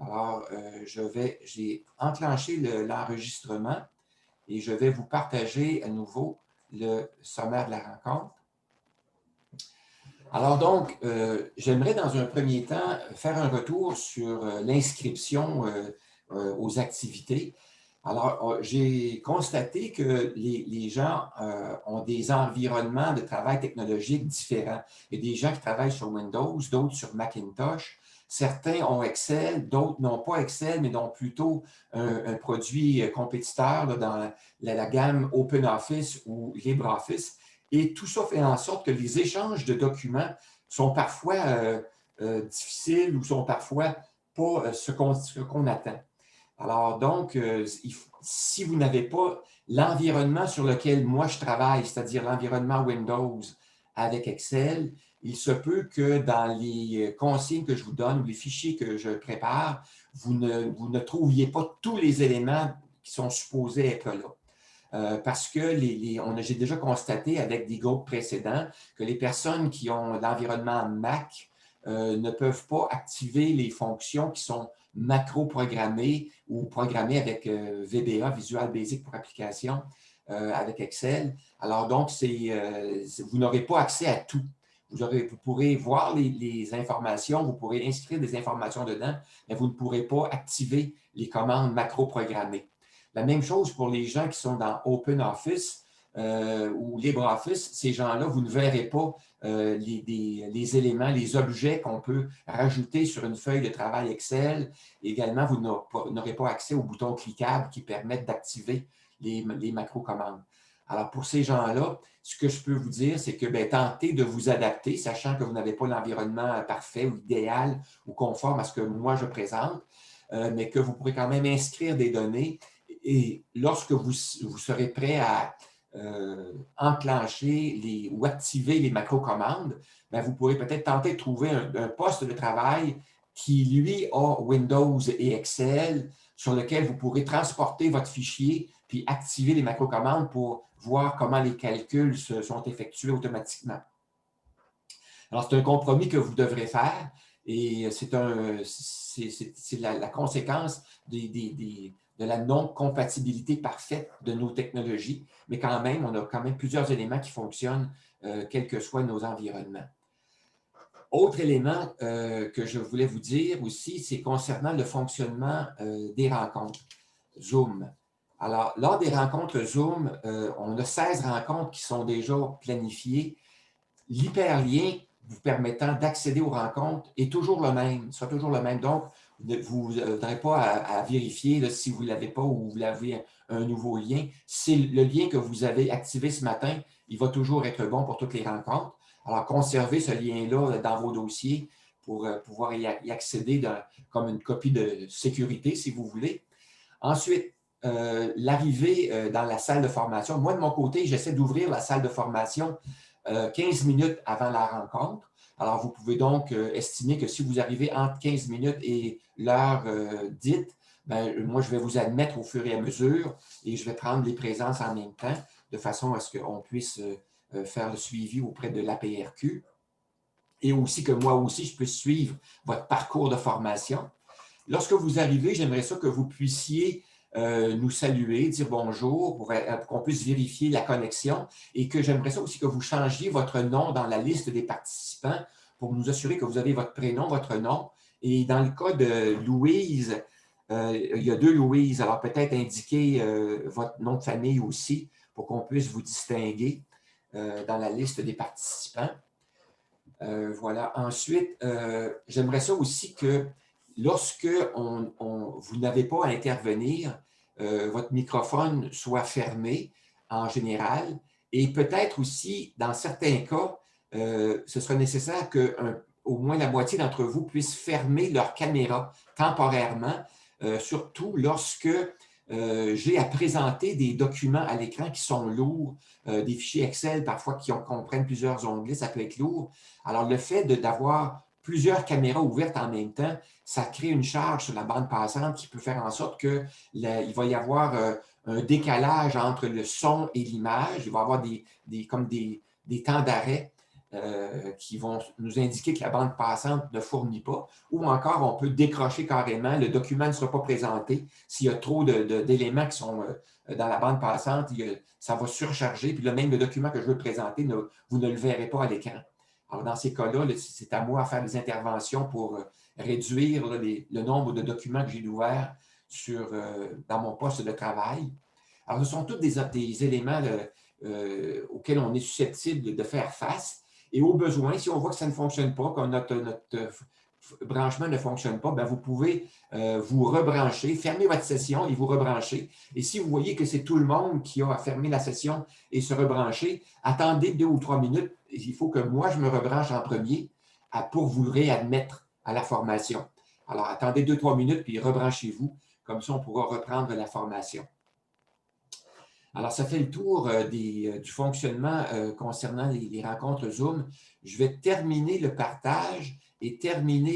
Alors, j'ai enclenché l'enregistrement et je vais vous partager à nouveau le sommaire de la rencontre. Alors donc, j'aimerais dans un premier temps faire un retour sur l'inscription aux activités. Alors, j'ai constaté que les gens ont des environnements de travail technologique différents. Il y a des gens qui travaillent sur Windows, d'autres sur Macintosh. Certains ont Excel, d'autres n'ont pas Excel, mais n'ont plutôt un produit compétiteur là, dans la gamme OpenOffice ou LibreOffice. Et tout ça fait en sorte que les échanges de documents sont parfois difficiles ou sont parfois pas ce qu'on attend. Alors donc, si vous n'avez pas l'environnement sur lequel moi je travaille, c'est-à-dire l'environnement Windows avec Excel, il se peut que dans les consignes que je vous donne ou les fichiers que je prépare, vous ne trouviez pas tous les éléments qui sont supposés être là. Parce que j'ai déjà constaté avec des groupes précédents que les personnes qui ont l'environnement Mac ne peuvent pas activer les fonctions qui sont macro-programmées ou programmées avec VBA, Visual Basic pour application, avec Excel. Alors donc, vous n'aurez pas accès à tout. Vous pourrez voir les informations, vous pourrez inscrire des informations dedans, mais vous ne pourrez pas activer les commandes macro-programmées. La même chose pour les gens qui sont dans OpenOffice ou LibreOffice. Ces gens-là, vous ne verrez pas les éléments, les objets qu'on peut rajouter sur une feuille de travail Excel. Également, vous n'aurez pas accès aux boutons cliquables qui permettent d'activer les macro-commandes. Alors, pour ces gens-là, ce que je peux vous dire, c'est que tentez de vous adapter, sachant que vous n'avez pas l'environnement parfait ou idéal ou conforme à ce que moi je présente, mais que vous pourrez quand même inscrire des données. Et lorsque vous serez prêt à enclencher ou activer les macro-commandes, vous pourrez peut-être tenter de trouver un poste de travail qui, lui, a Windows et Excel, sur lequel vous pourrez transporter votre fichier puis activer les macro-commandes pour voir comment les calculs sont effectués automatiquement. Alors, c'est un compromis que vous devrez faire et c'est la conséquence de la non-compatibilité parfaite de nos technologies, mais quand même, on a quand même plusieurs éléments qui fonctionnent, quels que soient nos environnements. Autre élément que je voulais vous dire aussi, c'est concernant le fonctionnement des rencontres Zoom. Alors, lors des rencontres Zoom, on a 16 rencontres qui sont déjà planifiées. L'hyperlien vous permettant d'accéder aux rencontres est toujours le même, sera toujours le même. Donc, vous n'aurez pas à vérifier là, si vous ne l'avez pas ou vous avez un nouveau lien. C'est le lien que vous avez activé ce matin, il va toujours être bon pour toutes les rencontres. Alors, conservez ce lien-là dans vos dossiers pour pouvoir y accéder comme une copie de sécurité, si vous voulez. Ensuite, l'arrivée dans la salle de formation. Moi, de mon côté, j'essaie d'ouvrir la salle de formation 15 minutes avant la rencontre. Alors, vous pouvez donc estimer que si vous arrivez entre 15 minutes et l'heure dite, moi, je vais vous admettre au fur et à mesure et je vais prendre les présences en même temps de façon à ce qu'on puisse faire le suivi auprès de l'APRQ et aussi que moi aussi, je puisse suivre votre parcours de formation. Lorsque vous arrivez, j'aimerais ça que vous puissiez nous saluer, dire bonjour, pour qu'on puisse vérifier la connexion et que j'aimerais ça aussi que vous changiez votre nom dans la liste des participants pour nous assurer que vous avez votre prénom, votre nom. Et dans le cas de Louise, il y a deux Louise, alors peut-être indiquer votre nom de famille aussi pour qu'on puisse vous distinguer dans la liste des participants. Voilà. Ensuite, j'aimerais ça aussi que lorsque vous n'avez pas à intervenir, votre microphone soit fermé en général et peut-être aussi, dans certains cas, ce sera nécessaire qu'au moins la moitié d'entre vous puissent fermer leur caméra temporairement, surtout lorsque j'ai à présenter des documents à l'écran qui sont lourds, des fichiers Excel parfois qui comprennent plusieurs onglets, ça peut être lourd. Alors, le fait d'avoir plusieurs caméras ouvertes en même temps, ça crée une charge sur la bande passante qui peut faire en sorte qu'il va y avoir un décalage entre le son et l'image. Il va y avoir comme des temps d'arrêt qui vont nous indiquer que la bande passante ne fournit pas, ou encore on peut décrocher carrément, le document ne sera pas présenté. S'il y a trop d'éléments qui sont dans la bande passante, ça va surcharger, puis là, même le document que je veux présenter, vous ne le verrez pas à l'écran. Alors, dans ces cas-là, c'est à moi à faire des interventions pour réduire le nombre de documents que j'ai ouverts dans mon poste de travail. Alors, ce sont tous des éléments auxquels on est susceptible de faire face. Et au besoin, si on voit que ça ne fonctionne pas, que notre branchement ne fonctionne pas, bien, vous pouvez vous rebrancher, fermer votre session et vous rebrancher. Et si vous voyez que c'est tout le monde qui a fermé la session et se rebrancher, attendez 2 ou 3 minutes. Il faut que moi, je me rebranche en premier pour vous réadmettre à la formation. Alors, attendez 2-3 minutes, puis rebranchez-vous. Comme ça, on pourra reprendre la formation. Alors, ça fait le tour du fonctionnement concernant les rencontres Zoom. Je vais terminer le partage et terminer